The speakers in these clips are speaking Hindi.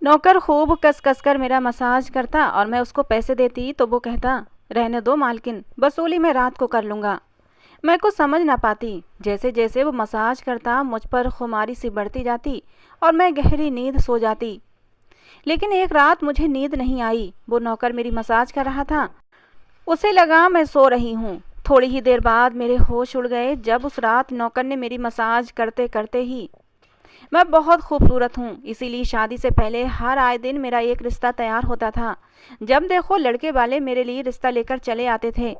नौकर खूब कस कस कर मेरा मसाज करता और मैं उसको पैसे देती तो वो कहता, रहने दो मालकिन, वसूली मैं रात को कर लूँगा। मैं कुछ समझ ना पाती। जैसे जैसे वो मसाज करता मुझ पर खुमारी सी बढ़ती जाती और मैं गहरी नींद सो जाती। लेकिन एक रात मुझे नींद नहीं आई। वो नौकर मेरी मसाज कर रहा था, उसे लगा मैं सो रही हूँ। थोड़ी ही देर बाद मेरे होश उड़ गए जब उस रात नौकर ने मेरी मसाज करते करते ही, मैं बहुत खूबसूरत हूँ, इसीलिए शादी से पहले हर आए दिन मेरा एक रिश्ता तैयार होता था। जब देखो लड़के वाले मेरे लिए रिश्ता लेकर चले आते थे।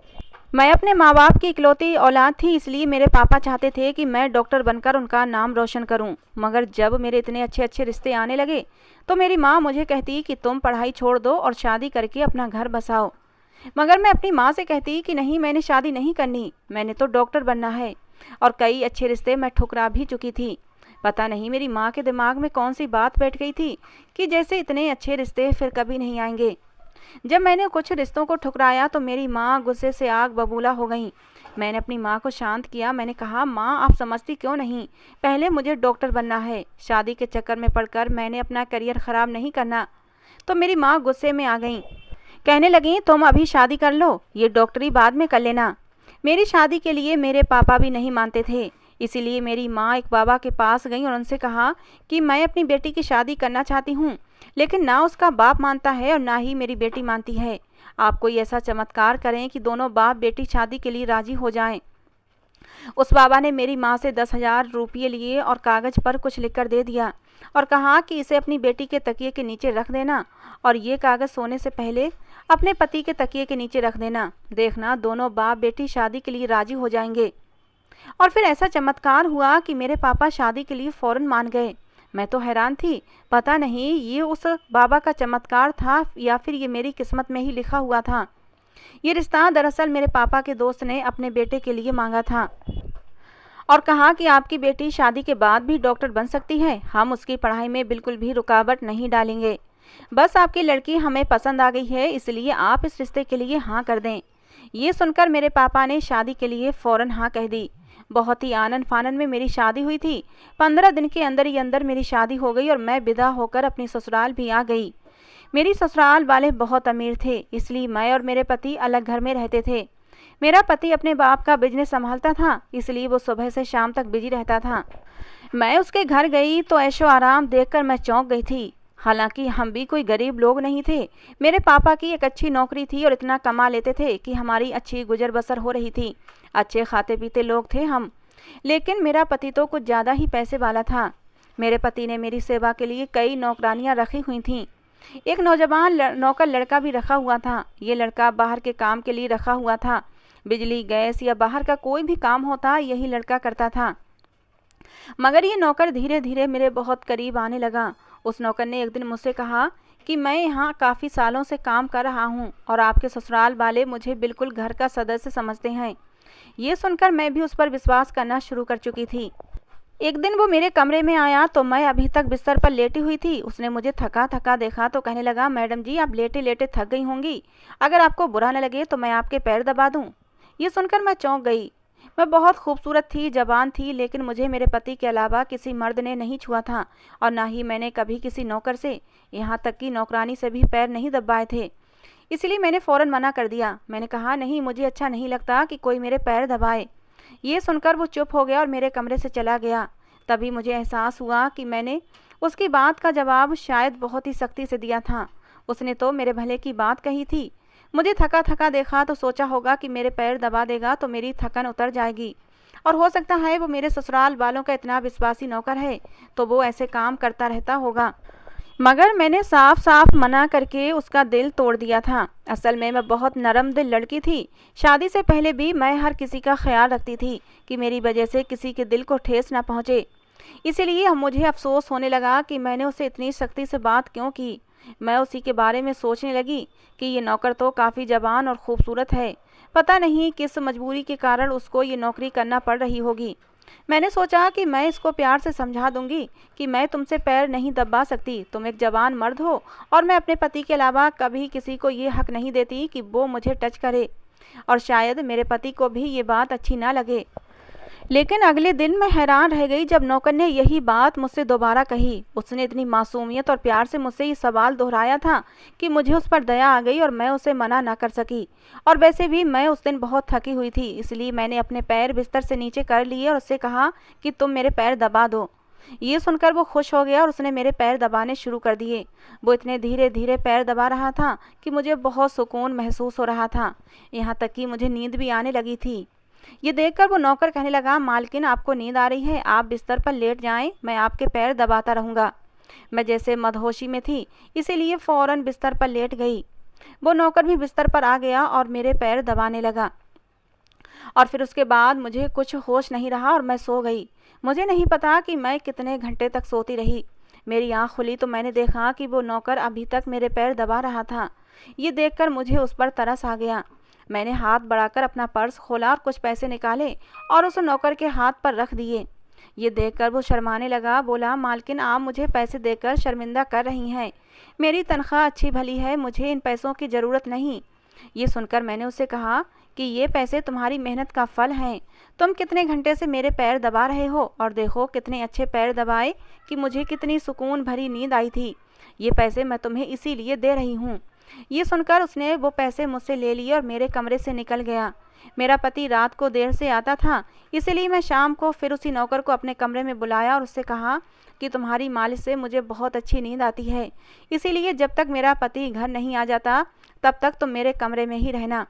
मैं अपने माँ बाप की इकलौती औलाद थी, इसलिए मेरे पापा चाहते थे कि मैं डॉक्टर बनकर उनका नाम रोशन करूं। मगर जब मेरे इतने अच्छे अच्छे रिश्ते आने लगे तो मेरी माँ मुझे कहती कि तुम पढ़ाई छोड़ दो और शादी करके अपना घर बसाओ। मगर मैं अपनी माँ से कहती कि नहीं, मैंने शादी नहीं करनी, मैंने तो डॉक्टर बनना है। और कई अच्छे रिश्ते मैं ठुकरा भी चुकी थी। पता नहीं मेरी माँ के दिमाग में कौन सी बात बैठ गई थी कि जैसे इतने अच्छे रिश्ते फिर कभी नहीं आएंगे। जब मैंने कुछ रिश्तों को ठुकराया तो मेरी माँ गुस्से से आग बबूला हो गई। मैंने अपनी माँ को शांत किया। मैंने कहा, माँ आप समझती क्यों नहीं, पहले मुझे डॉक्टर बनना है, शादी के चक्कर में पड़कर मैंने अपना करियर ख़राब नहीं करना। तो मेरी माँ गुस्से में आ गई, कहने लगी तुम अभी शादी कर लो, ये डॉक्टरी बाद में कर लेना। मेरी शादी के लिए मेरे पापा भी नहीं मानते थे, इसीलिए मेरी माँ एक बाबा के पास गई और उनसे कहा कि मैं अपनी बेटी की शादी करना चाहती हूँ, लेकिन ना उसका बाप मानता है और ना ही मेरी बेटी मानती है। आप कोई ऐसा चमत्कार करें कि दोनों बाप बेटी शादी के लिए राजी हो जाएं। उस बाबा ने मेरी माँ से 10,000 रुपये लिए और कागज़ पर कुछ लिखकर दे दिया और कहा कि इसे अपनी बेटी के तकिए के नीचे रख देना और ये कागज़ सोने से पहले अपने पति के तकिए के नीचे रख देना। देखना दोनों बाप बेटी शादी के लिए राजी हो जाएंगे। और फिर ऐसा चमत्कार हुआ कि मेरे पापा शादी के लिए फौरन मान गए। मैं तो हैरान थी, पता नहीं ये उस बाबा का चमत्कार था या फिर ये मेरी किस्मत में ही लिखा हुआ था। ये रिश्ता दरअसल मेरे पापा के दोस्त ने अपने बेटे के लिए मांगा था और कहा कि आपकी बेटी शादी के बाद भी डॉक्टर बन सकती है, हम उसकी पढ़ाई में बिल्कुल भी रुकावट नहीं डालेंगे। बस आपकी लड़की हमें पसंद आ गई है, इसलिए आप इस रिश्ते के लिए हाँ कर दें। ये सुनकर मेरे पापा ने शादी के लिए फ़ौरन हाँ कह दी। बहुत ही आनन फानन में मेरी शादी हुई थी। 15 दिन के अंदर ही अंदर मेरी शादी हो गई और मैं विदा होकर अपनी ससुराल भी आ गई। मेरी ससुराल वाले बहुत अमीर थे, इसलिए मैं और मेरे पति अलग घर में रहते थे। मेरा पति अपने बाप का बिजनेस संभालता था, इसलिए वो सुबह से शाम तक बिजी रहता था। मैं उसके घर गई तो ऐशो आराम देखकर मैं चौंक गई थी। हालांकि हम भी कोई गरीब लोग नहीं थे। मेरे पापा की एक अच्छी नौकरी थी और इतना कमा लेते थे कि हमारी अच्छी गुजर बसर हो रही थी। अच्छे खाते पीते लोग थे हम। लेकिन मेरा पति तो कुछ ज़्यादा ही पैसे वाला था। मेरे पति ने मेरी सेवा के लिए कई नौकरानियां रखी हुई थीं। एक नौजवान नौकर लड़का भी रखा हुआ था। ये लड़का बाहर के काम के लिए रखा हुआ था। बिजली गैस या बाहर का कोई भी काम होता यही लड़का करता था। मगर ये नौकर धीरे धीरे मेरे बहुत करीब आने लगा। उस नौकर ने एक दिन मुझसे कहा कि मैं यहाँ काफ़ी सालों से काम कर रहा हूँ और आपके ससुराल वाले मुझे बिल्कुल घर का सदस्य समझते हैं। ये सुनकर मैं भी उस पर विश्वास करना शुरू कर चुकी थी। एक दिन वो मेरे कमरे में आया तो मैं अभी तक बिस्तर पर लेटी हुई थी। उसने मुझे थका थका देखा तो कहने लगा, मैडम जी आप लेटे लेटे थक गई होंगी, अगर आपको बुरा न लगे तो मैं आपके पैर दबा दूं। ये सुनकर मैं चौंक गई। मैं बहुत खूबसूरत थी, जवान थी, लेकिन मुझे मेरे पति के अलावा किसी मर्द ने नहीं छुआ था और ना ही मैंने कभी किसी नौकर से, यहाँ तक कि नौकरानी से भी पैर नहीं दबाए थे। इसलिए मैंने फ़ौरन मना कर दिया। मैंने कहा, नहीं, मुझे अच्छा नहीं लगता कि कोई मेरे पैर दबाए। ये सुनकर वो चुप हो गया और मेरे कमरे से चला गया। तभी मुझे एहसास हुआ कि मैंने उसकी बात का जवाब शायद बहुत ही सख्ती से दिया था। उसने तो मेरे भले की बात कही थी। मुझे थका थका देखा तो सोचा होगा कि मेरे पैर दबा देगा तो मेरी थकन उतर जाएगी और हो सकता है वो मेरे ससुराल वालों का इतना विश्वासी नौकर है तो वो ऐसे काम करता रहता होगा। मगर मैंने साफ साफ मना करके उसका दिल तोड़ दिया था। असल में मैं बहुत नरम दिल लड़की थी। शादी से पहले भी मैं हर किसी का ख्याल रखती थी कि मेरी वजह से किसी के दिल को ठेस ना पहुँचे। इसीलिए मुझे अफसोस होने लगा कि मैंने उसे इतनी सख्ती से बात क्यों की। मैं उसी के बारे में सोचने लगी कि ये नौकर तो काफ़ी जवान और ख़ूबसूरत है। पता नहीं किस मजबूरी के कारण उसको ये नौकरी करना पड़ रही होगी। मैंने सोचा कि मैं इसको प्यार से समझा दूंगी कि मैं तुमसे पैर नहीं दबा सकती, तुम एक जवान मर्द हो और मैं अपने पति के अलावा कभी किसी को ये हक नहीं देती कि वो मुझे टच करे। और शायद मेरे पति को भी ये बात अच्छी ना लगे। लेकिन अगले दिन मैं हैरान रह गई जब नौकर ने यही बात मुझसे दोबारा कही। उसने इतनी मासूमियत और प्यार से मुझसे ये सवाल दोहराया था कि मुझे उस पर दया आ गई और मैं उसे मना ना कर सकी। और वैसे भी मैं उस दिन बहुत थकी हुई थी, इसलिए मैंने अपने पैर बिस्तर से नीचे कर लिए और उससे कहा कि तुम मेरे पैर दबा दो। ये सुनकर वो खुश हो गया और उसने मेरे पैर दबाने शुरू कर दिए। वो इतने धीरे धीरे पैर दबा रहा था कि मुझे बहुत सुकून महसूस हो रहा था, यहाँ तक कि मुझे नींद भी आने लगी थी। ये देखकर वो नौकर कहने लगा, मालकिन आपको नींद आ रही है, आप बिस्तर पर लेट जाएं, मैं आपके पैर दबाता रहूँगा। मैं जैसे मदहोशी में थी, इसीलिए फ़ौरन बिस्तर पर लेट गई। वो नौकर भी बिस्तर पर आ गया और मेरे पैर दबाने लगा। और फिर उसके बाद मुझे कुछ होश नहीं रहा और मैं सो गई। मुझे नहीं पता कि मैं कितने घंटे तक सोती रही। मेरी आँख खुली तो मैंने देखा कि वो नौकर अभी तक मेरे पैर दबा रहा था। ये देखकर मुझे उस पर तरस आ गया। मैंने हाथ बढ़ाकर अपना पर्स खोला और कुछ पैसे निकाले और उस नौकर के हाथ पर रख दिए। ये देखकर वो शर्माने लगा, बोला, मालकिन आप मुझे पैसे देकर शर्मिंदा कर रही हैं। मेरी तनख्वाह अच्छी भली है, मुझे इन पैसों की ज़रूरत नहीं। ये सुनकर मैंने उससे कहा कि ये पैसे तुम्हारी मेहनत का फल हैं। तुम कितने घंटे से मेरे पैर दबा रहे हो और देखो कितने अच्छे पैर दबाए कि मुझे कितनी सुकून भरी नींद आई थी। ये पैसे मैं तुम्हें इसीलिए दे रही हूँ। ये सुनकर उसने वो पैसे मुझसे ले लिए और मेरे कमरे से निकल गया। मेरा पति रात को देर से आता था, इसलिए मैं शाम को फिर उसी नौकर को अपने कमरे में बुलाया और उससे कहा कि तुम्हारी मालिश से मुझे बहुत अच्छी नींद आती है, इसीलिए जब तक मेरा पति घर नहीं आ जाता तब तक तुम मेरे कमरे में ही रहना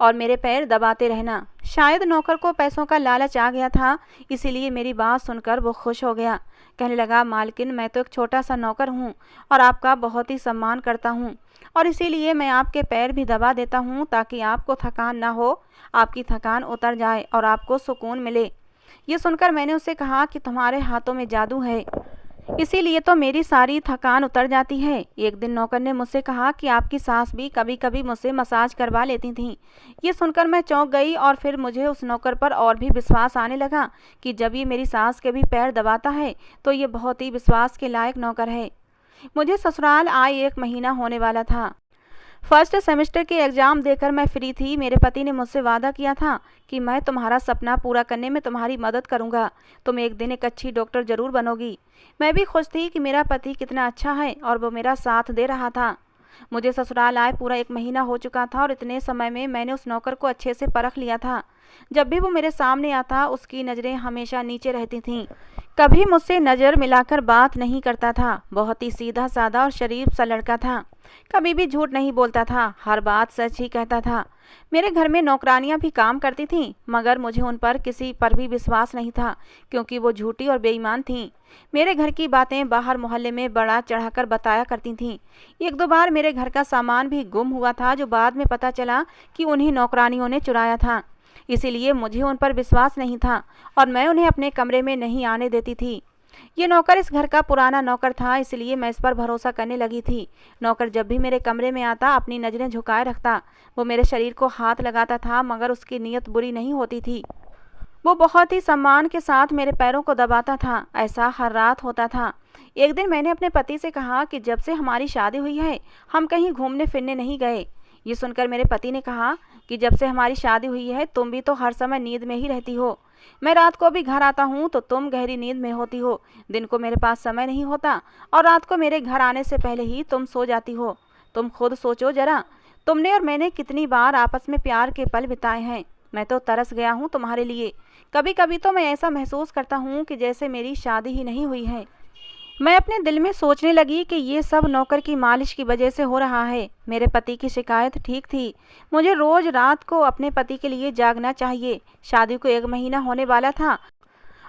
और मेरे पैर दबाते रहना। शायद नौकर को पैसों का लालच आ गया था, इसीलिए मेरी बात सुनकर वो खुश हो गया। कहने लगा, मालकिन मैं तो एक छोटा सा नौकर हूँ और आपका बहुत ही सम्मान करता हूँ और इसीलिए मैं आपके पैर भी दबा देता हूँ ताकि आपको थकान ना हो, आपकी थकान उतर जाए और आपको सुकून मिले। ये सुनकर मैंने उससे कहा कि तुम्हारे हाथों में जादू है, इसीलिए तो मेरी सारी थकान उतर जाती है। एक दिन नौकर ने मुझसे कहा कि आपकी सास भी कभी कभी मुझसे मसाज करवा लेती थीं। ये सुनकर मैं चौंक गई और फिर मुझे उस नौकर पर और भी विश्वास आने लगा कि जब ये मेरी सास के भी पैर दबाता है तो ये बहुत ही विश्वास के लायक नौकर है। मुझे ससुराल आए 1 महीना होने वाला था। फर्स्ट सेमेस्टर के एग्ज़ाम देकर मैं फ्री थी। मेरे पति ने मुझसे वादा किया था कि मैं तुम्हारा सपना पूरा करने में तुम्हारी मदद करूंगा, तुम एक दिन एक अच्छी डॉक्टर ज़रूर बनोगी। मैं भी खुश थी कि मेरा पति कितना अच्छा है और वो मेरा साथ दे रहा था। मुझे ससुराल आए पूरा 1 महीना हो चुका था और इतने समय में मैंने उस नौकर को अच्छे से परख लिया था। जब भी वो मेरे सामने आता उसकी नज़रें हमेशा नीचे रहती थीं। कभी मुझसे नज़र मिलाकर बात नहीं करता था। बहुत ही सीधा साधा और शरीफ सा लड़का था। कभी भी झूठ नहीं बोलता था, हर बात सच ही कहता था। मेरे घर में नौकरानियां भी काम करती थीं, मगर मुझे उन पर किसी पर भी विश्वास नहीं था क्योंकि वो झूठी और बेईमान थीं। मेरे घर की बातें बाहर मोहल्ले में बड़ा चढ़ाकर बताया करती थीं। 1-2 बार मेरे घर का सामान भी गुम हुआ था, जो बाद में पता चला कि उन्हीं नौकरानियों ने चुराया था। इसीलिए मुझे उन पर विश्वास नहीं था और मैं उन्हें अपने कमरे में नहीं आने देती थी। ये नौकर इस घर का पुराना नौकर था, इसलिए मैं इस पर भरोसा करने लगी थी। नौकर जब भी मेरे कमरे में आता अपनी नज़रें झुकाए रखता। वो मेरे शरीर को हाथ लगाता था, मगर उसकी नीयत बुरी नहीं होती थी। वो बहुत ही सम्मान के साथ मेरे पैरों को दबाता था। ऐसा हर रात होता था। एक दिन मैंने अपने पति से कहा कि जब से हमारी शादी हुई है हम कहीं घूमने फिरने नहीं गए। ये सुनकर मेरे पति ने कहा कि जब से हमारी शादी हुई है तुम भी तो हर समय नींद में ही रहती हो। मैं रात को भी घर आता हूँ तो तुम गहरी नींद में होती हो। दिन को मेरे पास समय नहीं होता और रात को मेरे घर आने से पहले ही तुम सो जाती हो। तुम खुद सोचो जरा, तुमने और मैंने कितनी बार आपस में प्यार के पल बिताए हैं। मैं तो तरस गया हूँ तुम्हारे लिए। कभी कभी तो मैं ऐसा महसूस करता हूँ कि जैसे मेरी शादी ही नहीं हुई है। मैं अपने दिल में सोचने लगी कि ये सब नौकर की मालिश की वजह से हो रहा है। मेरे पति की शिकायत ठीक थी। मुझे रोज रात को अपने पति के लिए जागना चाहिए। शादी को 1 महीना होने वाला था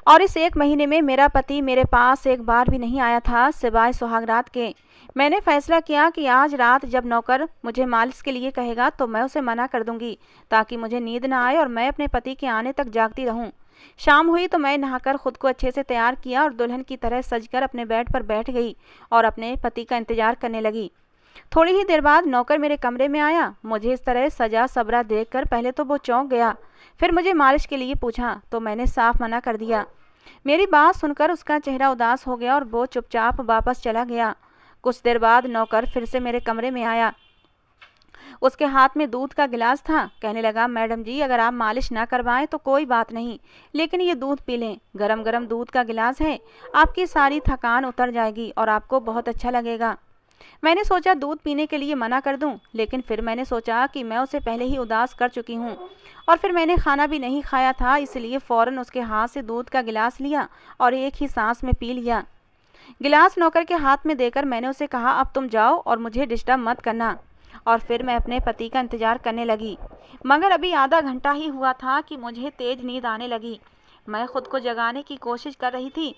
और इस 1 महीने में मेरा पति मेरे पास एक बार भी नहीं आया था सिवाय सुहागरात के। मैंने फैसला किया कि आज रात जब नौकर मुझे मालिश के लिए कहेगा तो मैं उसे मना कर दूंगी ताकि मुझे नींद ना आए और मैं अपने पति के आने तक जागती रहूं। शाम हुई तो मैं नहाकर खुद को अच्छे से तैयार किया और दुल्हन की तरह सजकर अपने बेड पर बैठ गई और अपने पति का इंतजार करने लगी। थोड़ी ही देर बाद नौकर मेरे कमरे में आया। मुझे इस तरह सजा सबरा देखकर पहले तो वो चौंक गया, फिर मुझे मालिश के लिए पूछा तो मैंने साफ मना कर दिया। मेरी बात सुनकर उसका चेहरा उदास हो गया और वो चुपचाप वापस चला गया। कुछ देर बाद नौकर फिर से मेरे कमरे में आया। उसके हाथ में दूध का गिलास था। कहने लगा, मैडम जी अगर आप मालिश ना करवाएं तो कोई बात नहीं, लेकिन ये दूध पी लें, गरम गरम दूध का गिलास है, आपकी सारी थकान उतर जाएगी और आपको बहुत अच्छा लगेगा। मैंने सोचा दूध पीने के लिए मना कर दूं, लेकिन फिर मैंने सोचा कि मैं उसे पहले ही उदास कर चुकी हूं और फिर मैंने खाना भी नहीं खाया था, इसलिए फ़ौरन उसके हाथ से दूध का गिलास लिया और एक ही सांस में पी लिया। गिलास नौकर के हाथ में देकर मैंने उसे कहा, अब तुम जाओ और मुझे डिस्टर्ब मत करना। और फिर मैं अपने पति का इंतज़ार करने लगी। मगर अभी आधा घंटा ही हुआ था कि मुझे तेज़ नींद आने लगी। मैं खुद को जगाने की कोशिश कर रही थी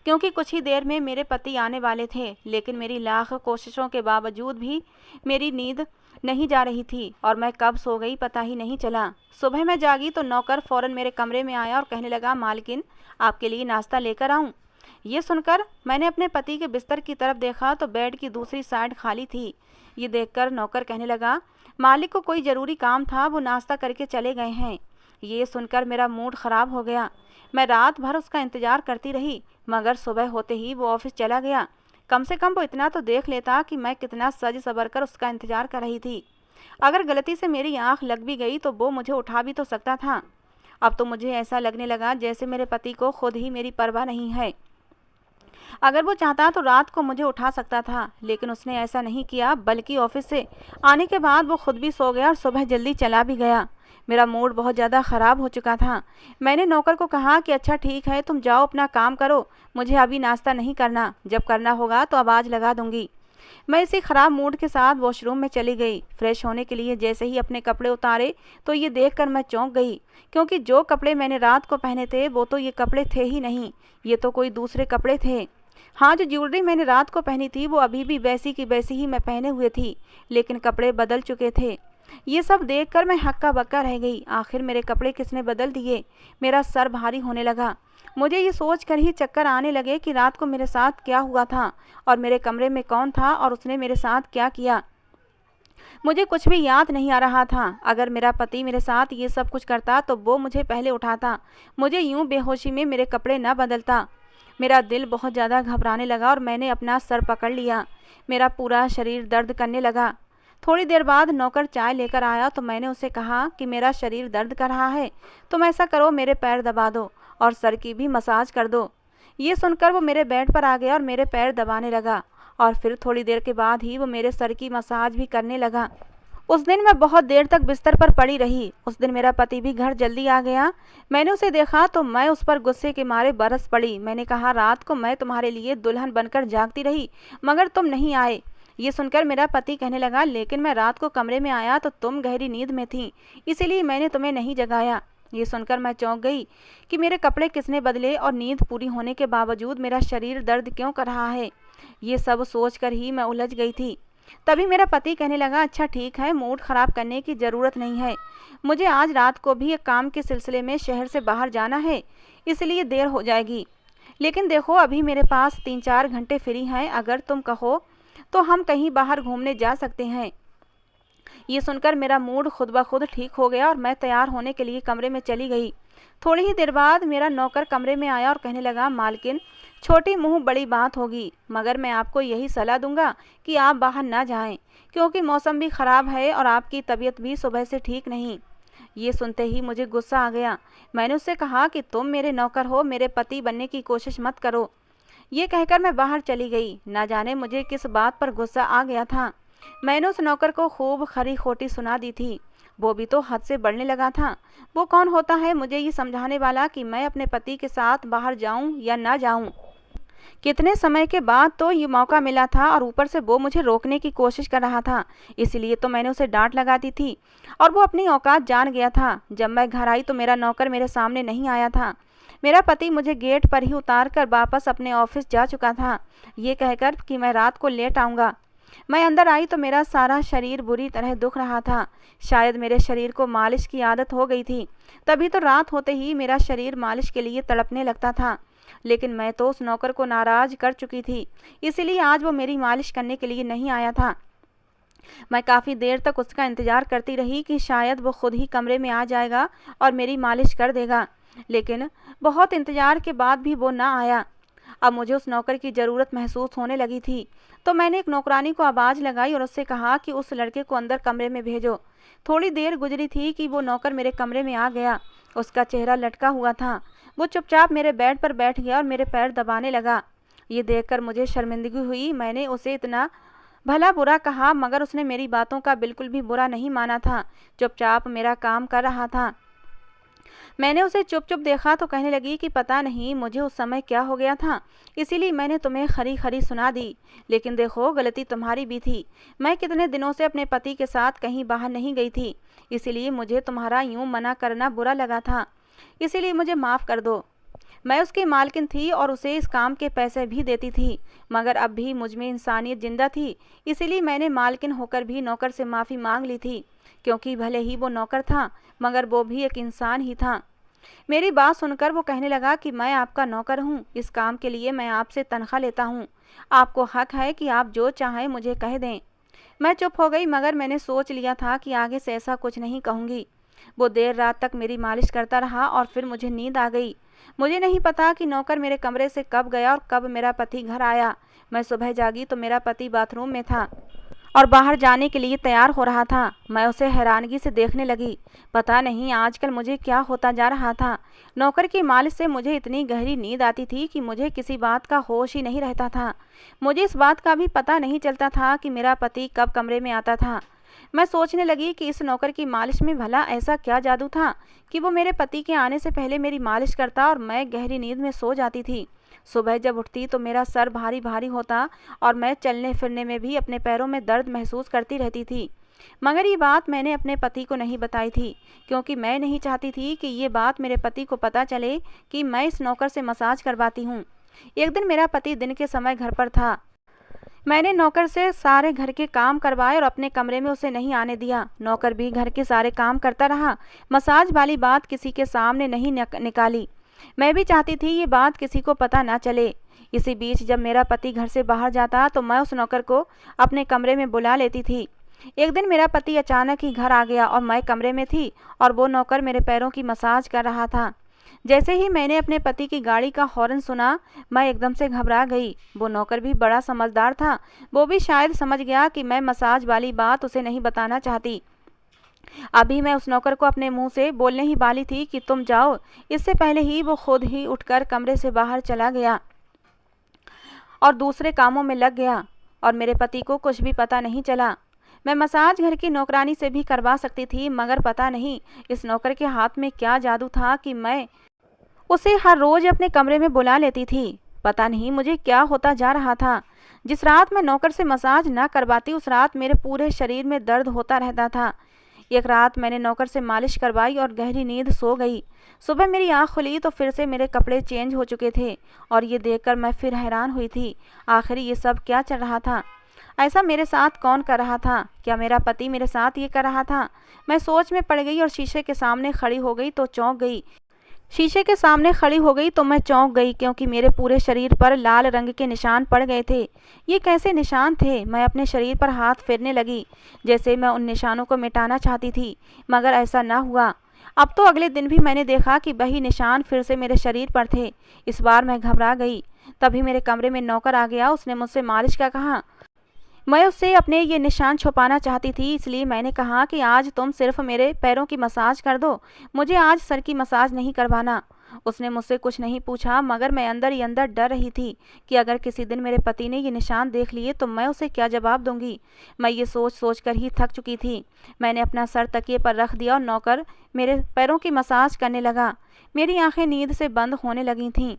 क्योंकि कुछ ही देर में मेरे पति आने वाले थे, लेकिन मेरी लाख कोशिशों के बावजूद भी मेरी नींद नहीं जा रही थी और मैं कब सो गई पता ही नहीं चला। सुबह मैं जागी तो नौकर फ़ौरन मेरे कमरे में आया और कहने लगा, मालकिन आपके लिए नाश्ता लेकर आऊं? ये सुनकर मैंने अपने पति के बिस्तर की तरफ देखा तो बेड की दूसरी साइड खाली थी। ये देखकर नौकर कहने लगा, मालिक को कोई ज़रूरी काम था, वो नाश्ता करके चले गए हैं। ये सुनकर मेरा मूड ख़राब हो गया। मैं रात भर उसका इंतज़ार करती रही, मगर सुबह होते ही वो ऑफिस चला गया। कम से कम वो इतना तो देख लेता कि मैं कितना सज सवर कर उसका इंतज़ार कर रही थी। अगर गलती से मेरी आँख लग भी गई तो वो मुझे उठा भी तो सकता था। अब तो मुझे ऐसा लगने लगा जैसे मेरे पति को खुद ही मेरी परवाह नहीं है। अगर वो चाहता तो रात को मुझे उठा सकता था, लेकिन उसने ऐसा नहीं किया, बल्कि ऑफिस से आने के बाद वो खुद भी सो गया और सुबह जल्दी चला भी गया। मेरा मूड बहुत ज़्यादा ख़राब हो चुका था। मैंने नौकर को कहा कि अच्छा ठीक है, तुम जाओ अपना काम करो, मुझे अभी नाश्ता नहीं करना, जब करना होगा तो आवाज़ लगा दूंगी। मैं इसी ख़राब मूड के साथ वॉशरूम में चली गई। फ्रेश होने के लिए जैसे ही अपने कपड़े उतारे तो ये देखकर मैं चौंक गई, क्योंकि जो कपड़े मैंने रात को पहने थे वो तो ये कपड़े थे ही नहीं, ये तो कोई दूसरे कपड़े थे। हाँ, जो ज्वेलरी मैंने रात को पहनी थी वो अभी भी वैसी की वैसी ही मैं पहने हुए थी, लेकिन कपड़े बदल चुके थे। ये सब देखकर मैं हक्का बक्का रह गई। आखिर मेरे कपड़े किसने बदल दिए? मेरा सर भारी होने लगा। मुझे ये सोचकर ही चक्कर आने लगे कि रात को मेरे साथ क्या हुआ था और मेरे कमरे में कौन था और उसने मेरे साथ क्या किया। मुझे कुछ भी याद नहीं आ रहा था। अगर मेरा पति मेरे साथ ये सब कुछ करता तो वो मुझे पहले उठाता, मुझे यूं बेहोशी में मेरे कपड़े न बदलता। मेरा दिल बहुत ज़्यादा घबराने लगा और मैंने अपना सर पकड़ लिया। मेरा पूरा शरीर दर्द करने लगा। थोड़ी देर बाद नौकर चाय लेकर आया तो मैंने उसे कहा कि मेरा शरीर दर्द कर रहा है, तुम ऐसा करो, मेरे पैर दबा दो और सर की भी मसाज कर दो। ये सुनकर वो मेरे बेड पर आ गया और मेरे पैर दबाने लगा और फिर थोड़ी देर के बाद ही वो मेरे सर की मसाज भी करने लगा। उस दिन मैं बहुत देर तक बिस्तर पर पड़ी रही। उस दिन मेरा पति भी घर जल्दी आ गया। मैंने उसे देखा तो मैं उस पर गुस्से के मारे बरस पड़ी। मैंने कहा, रात को मैं तुम्हारे लिए दुल्हन बनकर जागती रही, मगर तुम नहीं आए। ये सुनकर मेरा पति कहने लगा, लेकिन मैं रात को कमरे में आया तो तुम गहरी नींद में थी, इसीलिए मैंने तुम्हें नहीं जगाया। ये सुनकर मैं चौंक गई कि मेरे कपड़े किसने बदले और नींद पूरी होने के बावजूद मेरा शरीर दर्द क्यों कर रहा है। ये सब सोचकर ही मैं उलझ गई थी। तभी मेरा पति कहने लगा, अच्छा ठीक है, मूड ख़राब करने की ज़रूरत नहीं है, मुझे आज रात को भी एक काम के सिलसिले में शहर से बाहर जाना है, इसलिए देर हो जाएगी। लेकिन देखो अभी मेरे पास 3-4 घंटे फ्री हैं, अगर तुम कहो तो हम कहीं बाहर घूमने जा सकते हैं। ये सुनकर मेरा मूड खुद ब खुद ठीक हो गया और मैं तैयार होने के लिए कमरे में चली गई। थोड़ी ही देर बाद मेरा नौकर कमरे में आया और कहने लगा, मालकिन छोटी मुँह बड़ी बात होगी, मगर मैं आपको यही सलाह दूंगा कि आप बाहर ना जाएं, क्योंकि मौसम भी ख़राब है और आपकी तबीयत भी सुबह से ठीक नहीं। ये सुनते ही मुझे गुस्सा आ गया। मैंने उससे कहा कि तुम मेरे नौकर हो, मेरे पति बनने की कोशिश मत करो। ये कहकर मैं बाहर चली गई। ना जाने मुझे किस बात पर गुस्सा आ गया था। मैंने उस नौकर को खूब खरी खोटी सुना दी थी। वो भी तो हद से बढ़ने लगा था। वो कौन होता है मुझे ये समझाने वाला कि मैं अपने पति के साथ बाहर जाऊं या ना जाऊं। कितने समय के बाद तो ये मौका मिला था और ऊपर से वो मुझे रोकने की कोशिश कर रहा था, इसलिए तो मैंने उसे डांट लगा दी थी और वो अपनी औकात जान गया था। जब मैं घर आई तो मेरा नौकर मेरे सामने नहीं आया था। मेरा पति मुझे गेट पर ही उतार कर वापस अपने ऑफिस जा चुका था, ये कहकर कि मैं रात को लेट आऊँगा। मैं अंदर आई तो मेरा सारा शरीर बुरी तरह दुख रहा था। शायद मेरे शरीर को मालिश की आदत हो गई थी, तभी तो रात होते ही मेरा शरीर मालिश के लिए तड़पने लगता था। लेकिन मैं तो उस नौकर को नाराज़ कर चुकी थी, इसीलिए आज वो मेरी मालिश करने के लिए नहीं आया था। मैं काफ़ी देर तक उसका इंतज़ार करती रही कि शायद वो खुद ही कमरे में आ जाएगा और मेरी मालिश कर देगा, लेकिन बहुत इंतज़ार के बाद भी वो ना आया। अब मुझे उस नौकर की ज़रूरत महसूस होने लगी थी। तो मैंने एक नौकरानी को आवाज़ लगाई और उससे कहा कि उस लड़के को अंदर कमरे में भेजो। थोड़ी देर गुजरी थी कि वो नौकर मेरे कमरे में आ गया। उसका चेहरा लटका हुआ था। वो चुपचाप मेरे बेड पर बैठ गया और मेरे पैर दबाने लगा। ये देखकर मुझे शर्मिंदगी हुई। मैंने उसे इतना भला बुरा कहा, मगर उसने मेरी बातों का बिल्कुल भी बुरा नहीं माना था। चुपचाप मेरा काम कर रहा था। मैंने उसे चुप चुप देखा तो कहने लगी कि पता नहीं मुझे उस समय क्या हो गया था, इसीलिए मैंने तुम्हें खरी खरी सुना दी। लेकिन देखो, गलती तुम्हारी भी थी। मैं कितने दिनों से अपने पति के साथ कहीं बाहर नहीं गई थी, इसीलिए मुझे तुम्हारा यूं मना करना बुरा लगा था। इसीलिए मुझे माफ़ कर दो। मैं उसकी मालकिन थी और उसे इस काम के पैसे भी देती थी, मगर अब भी मुझ में इंसानियत जिंदा थी। इसीलिए मैंने मालकिन होकर भी नौकर से माफ़ी मांग ली थी, क्योंकि भले ही वो नौकर था, मगर वो भी एक इंसान ही था। मेरी बात सुनकर वो कहने लगा कि मैं आपका नौकर हूँ, इस काम के लिए मैं आपसे तनख्वाह लेता हूँ। आपको हक है कि आप जो चाहें मुझे कह दें। मैं चुप हो गई, मगर मैंने सोच लिया था कि आगे से ऐसा कुछ नहीं कहूँगी। वो देर रात तक मेरी मालिश करता रहा और फिर मुझे नींद आ गई। मुझे नहीं पता कि नौकर मेरे कमरे से कब गया और कब मेरा पति घर आया। मैं सुबह जागी तो मेरा पति बाथरूम में था और बाहर जाने के लिए तैयार हो रहा था। मैं उसे हैरानगी से देखने लगी। पता नहीं आजकल मुझे क्या होता जा रहा था। नौकर की मालिश से मुझे इतनी गहरी नींद आती थी कि मुझे किसी बात का होश ही नहीं रहता था। मुझे इस बात का भी पता नहीं चलता था कि मेरा पति कब कमरे में आता था। मैं सोचने लगी कि इस नौकर की मालिश में भला ऐसा क्या जादू था कि वो मेरे पति के आने से पहले मेरी मालिश करता और मैं गहरी नींद में सो जाती थी। सुबह जब उठती तो मेरा सर भारी भारी होता और मैं चलने फिरने में भी अपने पैरों में दर्द महसूस करती रहती थी। मगर ये बात मैंने अपने पति को नहीं बताई थी, क्योंकि मैं नहीं चाहती थी कि ये बात मेरे पति को पता चले कि मैं इस नौकर से मसाज करवाती हूँ। एक दिन मेरा पति दिन के समय घर पर था। मैंने नौकर से सारे घर के काम करवाए और अपने कमरे में उसे नहीं आने दिया। नौकर भी घर के सारे काम करता रहा। मसाज वाली बात किसी के सामने नहीं निकाली। मैं भी चाहती थी ये बात किसी को पता ना चले। इसी बीच जब मेरा पति घर से बाहर जाता तो मैं उस नौकर को अपने कमरे में बुला लेती थी। एक दिन मेरा पति अचानक ही घर आ गया और मैं कमरे में थी और वो नौकर मेरे पैरों की मसाज कर रहा था। जैसे ही मैंने अपने पति की गाड़ी का हॉर्न सुना, मैं एकदम से घबरा गई। वो नौकर भी बड़ा समझदार था। वो भी शायद समझ गया कि मैं मसाज वाली बात उसे नहीं बताना चाहती। अभी मैं उस नौकर को अपने मुंह से बोलने ही वाली थी कि तुम जाओ, इससे पहले ही वो खुद ही उठकर कमरे से बाहर चला गया और दूसरे कामों में लग गया और मेरे पति को कुछ भी पता नहीं चला। मैं मसाज घर की नौकरानी से भी करवा सकती थी, मगर पता नहीं इस नौकर के हाथ में क्या जादू था कि मैं उसे हर रोज अपने कमरे में बुला लेती थी। पता नहीं मुझे क्या होता जा रहा था। जिस रात मैं नौकर से मसाज न करवाती उस रात मेरे पूरे शरीर में दर्द होता रहता था। एक रात मैंने नौकर से मालिश करवाई और गहरी नींद सो गई। सुबह मेरी आँख खुली तो फिर से मेरे कपड़े चेंज हो चुके थे और ये देखकर मैं फिर हैरान हुई थी। आखिर ये सब क्या चल रहा था? ऐसा मेरे साथ कौन कर रहा था? क्या मेरा पति मेरे साथ ये कर रहा था? मैं सोच में पड़ गई और शीशे के सामने खड़ी हो गई तो मैं चौंक गई, क्योंकि मेरे पूरे शरीर पर लाल रंग के निशान पड़ गए थे। ये कैसे निशान थे? मैं अपने शरीर पर हाथ फेरने लगी, जैसे मैं उन निशानों को मिटाना चाहती थी, मगर ऐसा न हुआ। अब तो अगले दिन भी मैंने देखा कि वही निशान फिर से मेरे शरीर पर थे। इस बार मैं घबरा गई। तभी मेरे कमरे में नौकर आ गया। उसने मुझसे मालिश का कहा। मैं उससे अपने ये निशान छुपाना चाहती थी, इसलिए मैंने कहा कि आज तुम सिर्फ मेरे पैरों की मसाज कर दो, मुझे आज सर की मसाज नहीं करवाना। उसने मुझसे कुछ नहीं पूछा, मगर मैं अंदर ही अंदर डर रही थी कि अगर किसी दिन मेरे पति ने ये निशान देख लिए तो मैं उसे क्या जवाब दूंगी। मैं ये सोच सोच कर ही थक चुकी थी। मैंने अपना सर तकिए पर रख दिया और नौकर मेरे पैरों की मसाज करने लगा। मेरी आंखें नींद से बंद होने लगी थीं।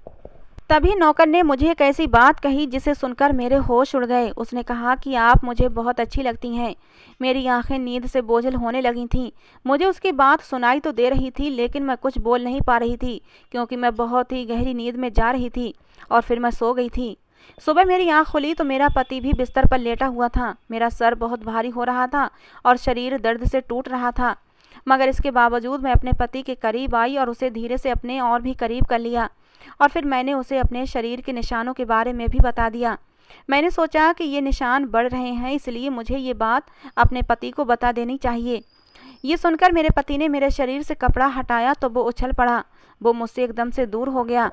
तभी नौकर ने मुझे एक ऐसी बात कही जिसे सुनकर मेरे होश उड़ गए। उसने कहा कि आप मुझे बहुत अच्छी लगती हैं। मेरी आंखें नींद से बोझल होने लगी थीं। मुझे उसकी बात सुनाई तो दे रही थी, लेकिन मैं कुछ बोल नहीं पा रही थी, क्योंकि मैं बहुत ही गहरी नींद में जा रही थी और फिर मैं सो गई थी। सुबह मेरी आंख खुली तो मेरा पति भी बिस्तर पर लेटा हुआ था। मेरा सर बहुत भारी हो रहा था और शरीर दर्द से टूट रहा था, मगर इसके बावजूद मैं अपने पति के करीब आई और उसे धीरे से अपने और भी करीब कर लिया और फिर मैंने उसे अपने शरीर के निशानों के बारे में भी बता दिया। मैंने सोचा कि ये निशान बढ़ रहे हैं, इसलिए मुझे ये बात अपने पति को बता देनी चाहिए। ये सुनकर मेरे पति ने मेरे शरीर से कपड़ा हटाया तो वो उछल पड़ा। वो मुझसे एकदम से दूर हो गया।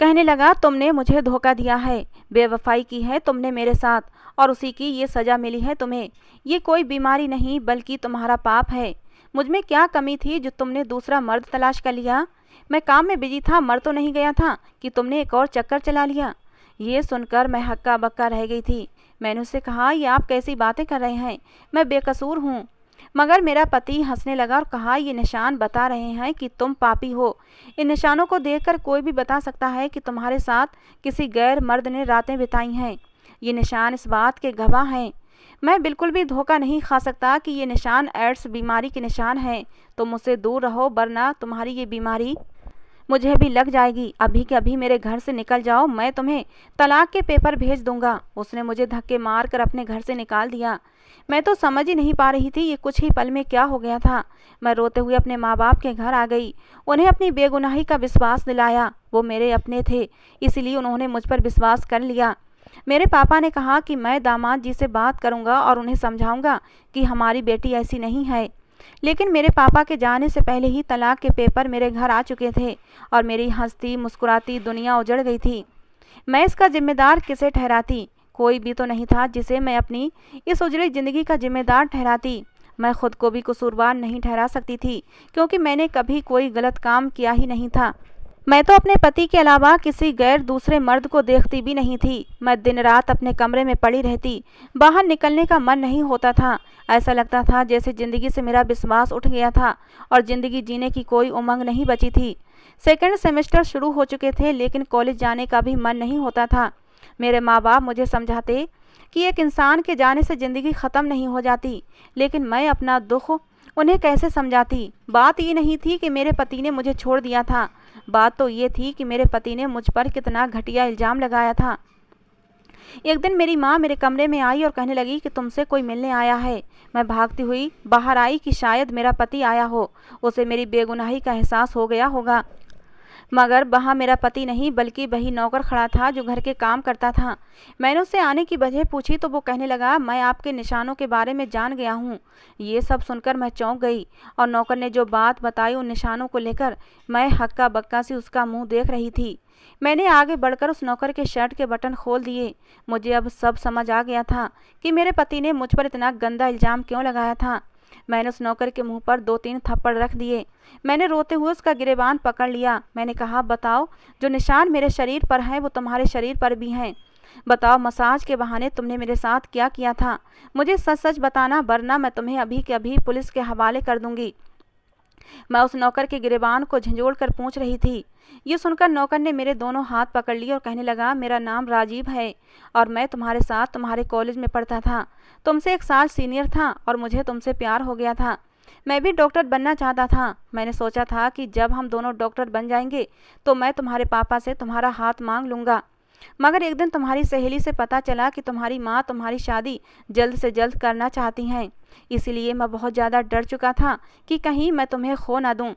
कहने लगा, तुमने मुझे धोखा दिया है, बेवफाई की है तुमने मेरे साथ और उसी की ये सज़ा मिली है तुम्हें। ये कोई बीमारी नहीं बल्कि तुम्हारा पाप है। मुझ में क्या कमी थी जो तुमने दूसरा मर्द तलाश कर लिया? मैं काम में बिजी था, मर तो नहीं गया था कि तुमने एक और चक्कर चला लिया। ये सुनकर मैं हक्का बक्का रह गई थी। मैंने उससे कहा, ये आप कैसी बातें कर रहे हैं, मैं बेकसूर हूँ। मगर मेरा पति हंसने लगा और कहा, ये निशान बता रहे हैं कि तुम पापी हो। इन निशानों को देखकर कोई भी बता सकता है कि तुम्हारे साथ किसी गैर मर्द ने रातें बिताई हैं। ये निशान इस बात के गवाह हैं। मैं बिल्कुल भी धोखा नहीं खा सकता कि ये निशान एड्स बीमारी के निशान हैं। तुम मुझसे दूर रहो वरना तुम्हारी ये बीमारी मुझे भी लग जाएगी। अभी के अभी मेरे घर से निकल जाओ, मैं तुम्हें तलाक के पेपर भेज दूंगा। उसने मुझे धक्के मार कर अपने घर से निकाल दिया। मैं तो समझ ही नहीं पा रही थी ये कुछ ही पल में क्या हो गया था। मैं रोते हुए अपने माँ बाप के घर आ गई। उन्हें अपनी बेगुनाही का विश्वास दिलाया। वो मेरे अपने थे, इसलिए उन्होंने मुझ पर विश्वास कर लिया। मेरे पापा ने कहा कि मैं दामाद जी से बात करूंगा और उन्हें समझाऊंगा कि हमारी बेटी ऐसी नहीं है। लेकिन मेरे पापा के जाने से पहले ही तलाक के पेपर मेरे घर आ चुके थे और मेरी हंसती मुस्कुराती दुनिया उजड़ गई थी। मैं इसका जिम्मेदार किसे ठहराती? कोई भी तो नहीं था जिसे मैं अपनी इस उजड़ी ज़िंदगी का जिम्मेदार ठहराती। मैं खुद को भी कसूरवार नहीं ठहरा सकती थी क्योंकि मैंने कभी कोई गलत काम किया ही नहीं था। मैं तो अपने पति के अलावा किसी गैर दूसरे मर्द को देखती भी नहीं थी। मैं दिन रात अपने कमरे में पड़ी रहती, बाहर निकलने का मन नहीं होता था। ऐसा लगता था जैसे ज़िंदगी से मेरा विश्वास उठ गया था और ज़िंदगी जीने की कोई उमंग नहीं बची थी। सेकंड सेमेस्टर शुरू हो चुके थे लेकिन कॉलेज जाने का भी मन नहीं होता था। मेरे माँ बाप मुझे समझाते कि एक इंसान के जाने से ज़िंदगी ख़त्म नहीं हो जाती, लेकिन मैं अपना दुख उन्हें कैसे समझाती। बात ये नहीं थी कि मेरे पति ने मुझे छोड़ दिया था, बात तो ये थी कि मेरे पति ने मुझ पर कितना घटिया इल्ज़ाम लगाया था। एक दिन मेरी माँ मेरे कमरे में आई और कहने लगी कि तुमसे कोई मिलने आया है। मैं भागती हुई बाहर आई कि शायद मेरा पति आया हो, उसे मेरी बेगुनाही का एहसास हो गया होगा। मगर वहाँ मेरा पति नहीं बल्कि वही नौकर खड़ा था जो घर के काम करता था। मैंने उससे आने की वजह पूछी तो वो कहने लगा, मैं आपके निशानों के बारे में जान गया हूँ। ये सब सुनकर मैं चौंक गई और नौकर ने जो बात बताई उन निशानों को लेकर मैं हक्का बक्का सी उसका मुंह देख रही थी। मैंने आगे बढ़कर उस नौकर के शर्ट के बटन खोल दिए। मुझे अब सब समझ आ गया था कि मेरे पति ने मुझ पर इतना गंदा इल्ज़ाम क्यों लगाया था। मैंने उस नौकर के मुंह पर 2-3 थप्पड़ रख दिए। मैंने रोते हुए उसका गिरेबान पकड़ लिया। मैंने कहा, बताओ, जो निशान मेरे शरीर पर हैं वो तुम्हारे शरीर पर भी हैं। बताओ, मसाज के बहाने तुमने मेरे साथ क्या किया था? मुझे सच सच बताना वरना मैं तुम्हें अभी के अभी पुलिस के हवाले कर दूंगी। मैं उस नौकर के गिरेबान को झंझोड़ कर पूछ रही थी। ये सुनकर नौकर ने मेरे दोनों हाथ पकड़ लिए और कहने लगा, मेरा नाम राजीव है और मैं तुम्हारे साथ तुम्हारे कॉलेज में पढ़ता था। तुमसे 1 साल सीनियर था और मुझे तुमसे प्यार हो गया था। मैं भी डॉक्टर बनना चाहता था। मैंने सोचा था कि जब हम दोनों डॉक्टर बन जाएंगे तो मैं तुम्हारे पापा से तुम्हारा हाथ मांग लूँगा। मगर एक दिन तुम्हारी सहेली से पता चला कि तुम्हारी माँ तुम्हारी शादी जल्द से जल्द करना चाहती हैं। इसीलिए मैं बहुत ज़्यादा डर चुका था कि कहीं मैं तुम्हें खो ना दूँ।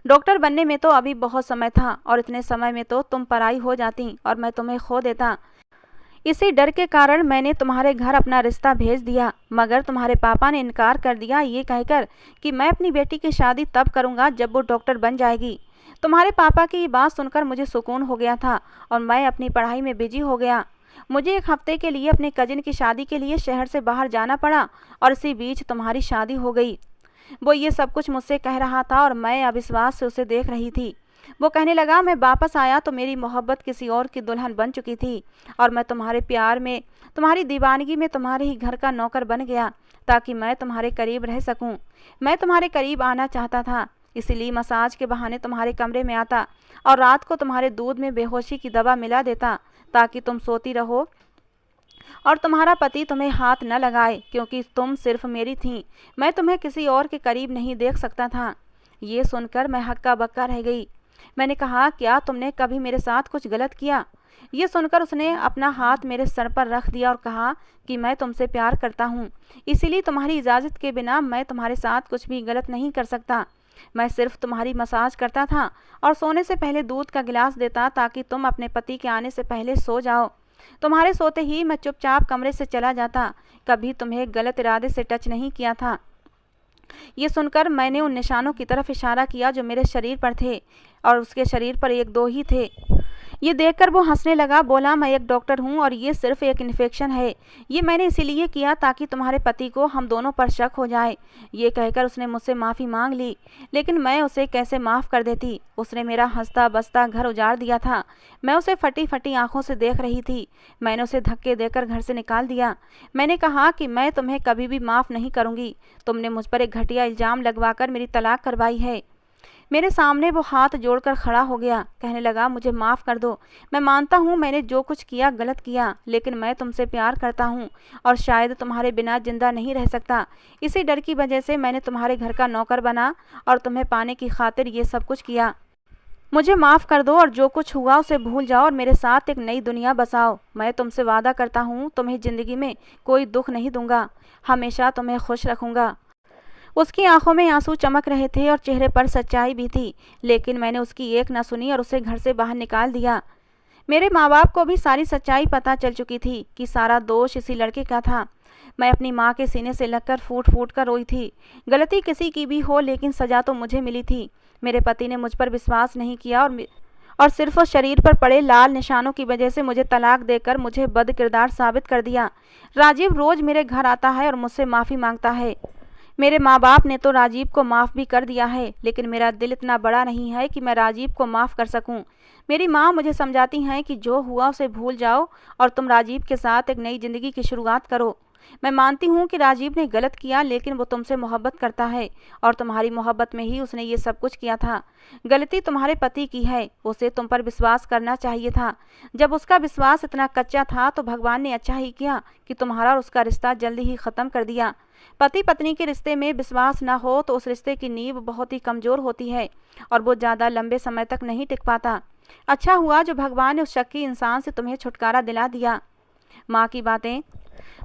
डॉक्टर बनने में तो अभी बहुत समय था और इतने समय में तो तुम पराई हो जाती और मैं तुम्हें खो देता। इसी डर के कारण मैंने तुम्हारे घर अपना रिश्ता भेज दिया, मगर तुम्हारे पापा ने इनकार कर दिया ये कहकर कि मैं अपनी बेटी की शादी तब करूँगा जब वो डॉक्टर बन जाएगी। तुम्हारे पापा की ये बात सुनकर मुझे सुकून हो गया था और मैं अपनी पढ़ाई में बिजी हो गया। मुझे 1 हफ्ते के लिए अपने कजिन की शादी के लिए शहर से बाहर जाना पड़ा और इसी बीच तुम्हारी शादी हो गई। वो ये सब कुछ मुझसे कह रहा था और मैं अविश्वास से उसे देख रही थी। वो कहने लगा, मैं वापस आया तो मेरी मोहब्बत किसी और की दुल्हन बन चुकी थी और मैं तुम्हारे प्यार में, तुम्हारी दीवानगी में तुम्हारे ही घर का नौकर बन गया ताकि मैं तुम्हारे करीब रह सकूं। मैं तुम्हारे करीब आना चाहता था, इसलिए मसाज के बहाने तुम्हारे कमरे में आता और रात को तुम्हारे दूध में बेहोशी की दवा मिला देता ताकि तुम सोती रहो और तुम्हारा पति तुम्हें हाथ न लगाए, क्योंकि तुम सिर्फ मेरी थी। मैं तुम्हें किसी और के करीब नहीं देख सकता था। ये सुनकर मैं हक्का बक्का रह गई। मैंने कहा, क्या तुमने कभी मेरे साथ कुछ गलत किया? ये सुनकर उसने अपना हाथ मेरे सर पर रख दिया और कहा कि मैं तुमसे प्यार करता हूँ, इसीलिए तुम्हारी इजाज़त के बिना मैं तुम्हारे साथ कुछ भी गलत नहीं कर सकता। मैं सिर्फ तुम्हारी मसाज करता था और सोने से पहले दूध का गिलास देता ताकि तुम अपने पति के आने से पहले सो जाओ। तुम्हारे सोते ही मैं चुपचाप कमरे से चला जाता, कभी तुम्हें गलत इरादे से टच नहीं किया था। ये सुनकर मैंने उन निशानों की तरफ इशारा किया जो मेरे शरीर पर थे, और उसके शरीर पर एक दो ही थे। ये देखकर वो हंसने लगा, बोला, मैं एक डॉक्टर हूँ और ये सिर्फ एक इन्फेक्शन है। ये मैंने इसीलिए किया ताकि तुम्हारे पति को हम दोनों पर शक हो जाए। ये कहकर उसने मुझसे माफ़ी मांग ली, लेकिन मैं उसे कैसे माफ़ कर देती। उसने मेरा हंसता बसता घर उजाड़ दिया था। मैं उसे फटी फटी आंखों से देख रही थी। मैंने उसे धक्के देकर घर से निकाल दिया। मैंने कहा कि मैं तुम्हें कभी भी माफ़ नहीं करूँगी। तुमने मुझ पर एक घटिया इल्ज़ाम लगवाकर मेरी तलाक करवाई है। मेरे सामने वो हाथ जोड़कर खड़ा हो गया, कहने लगा, मुझे माफ़ कर दो। मैं मानता हूँ मैंने जो कुछ किया गलत किया, लेकिन मैं तुमसे प्यार करता हूँ और शायद तुम्हारे बिना जिंदा नहीं रह सकता। इसी डर की वजह से मैंने तुम्हारे घर का नौकर बना और तुम्हें पाने की खातिर ये सब कुछ किया। मुझे माफ़ कर दो और जो कुछ हुआ उसे भूल जाओ और मेरे साथ एक नई दुनिया बसाओ। मैं तुमसे वादा करता हूँ तुम्हें ज़िंदगी में कोई दुख नहीं दूंगा, हमेशा तुम्हें खुश रखूँगा। उसकी आंखों में आंसू चमक रहे थे और चेहरे पर सच्चाई भी थी, लेकिन मैंने उसकी एक न सुनी और उसे घर से बाहर निकाल दिया। मेरे माँ बाप को भी सारी सच्चाई पता चल चुकी थी कि सारा दोष इसी लड़के का था। मैं अपनी माँ के सीने से लगकर फूट फूट कर रोई थी। गलती किसी की भी हो, लेकिन सजा तो मुझे मिली थी। मेरे पति ने मुझ पर विश्वास नहीं किया और सिर्फ उस शरीर पर पड़े लाल निशानों की वजह से मुझे तलाक देकर मुझे बदकिरदार साबित कर दिया। राजीव रोज मेरे घर आता है और मुझसे माफ़ी मांगता है। मेरे माँ बाप ने तो राजीव को माफ़ भी कर दिया है, लेकिन मेरा दिल इतना बड़ा नहीं है कि मैं राजीव को माफ़ कर सकूं। मेरी माँ मुझे समझाती हैं कि जो हुआ उसे भूल जाओ और तुम राजीव के साथ एक नई ज़िंदगी की शुरुआत करो। मैं मानती हूँ कि राजीव ने गलत किया, लेकिन वो तुमसे मोहब्बत करता है और तुम्हारी मोहब्बत में ही उसने ये सब कुछ किया था। गलती तुम्हारे पति की है, उसे तुम पर विश्वास करना चाहिए था। जब उसका विश्वास इतना कच्चा था तो भगवान ने अच्छा ही किया कि तुम्हारा और उसका रिश्ता जल्दी ही ख़त्म कर दिया। पति पत्नी के रिश्ते में विश्वास न हो तो उस रिश्ते की नींव बहुत ही कमज़ोर होती है और वो ज़्यादा लंबे समय तक नहीं टिक पाता। अच्छा हुआ जो भगवान ने उस शक्की इंसान से तुम्हें छुटकारा दिला दिया। माँ की बातें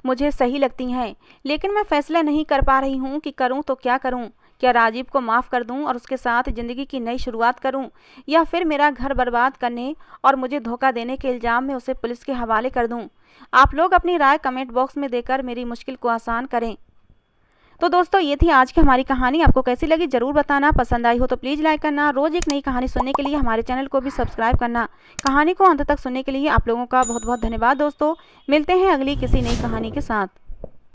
मुझे सही लगती हैं, लेकिन मैं फैसला नहीं कर पा रही हूँ कि करूँ तो क्या करूँ। क्या राजीव को माफ़ कर दूँ और उसके साथ ज़िंदगी की नई शुरुआत करूँ, या फिर मेरा घर बर्बाद करने और मुझे धोखा देने के इल्ज़ाम में उसे पुलिस के हवाले कर दूँ। आप लोग अपनी राय कमेंट बॉक्स में देकर मेरी मुश्किल को आसान करें। तो दोस्तों, ये थी आज की हमारी कहानी। आपको कैसी लगी ज़रूर बताना। पसंद आई हो तो प्लीज़ लाइक करना। रोज़ एक नई कहानी सुनने के लिए हमारे चैनल को भी सब्सक्राइब करना। कहानी को अंत तक सुनने के लिए आप लोगों का बहुत बहुत धन्यवाद दोस्तों। मिलते हैं अगली किसी नई कहानी के साथ।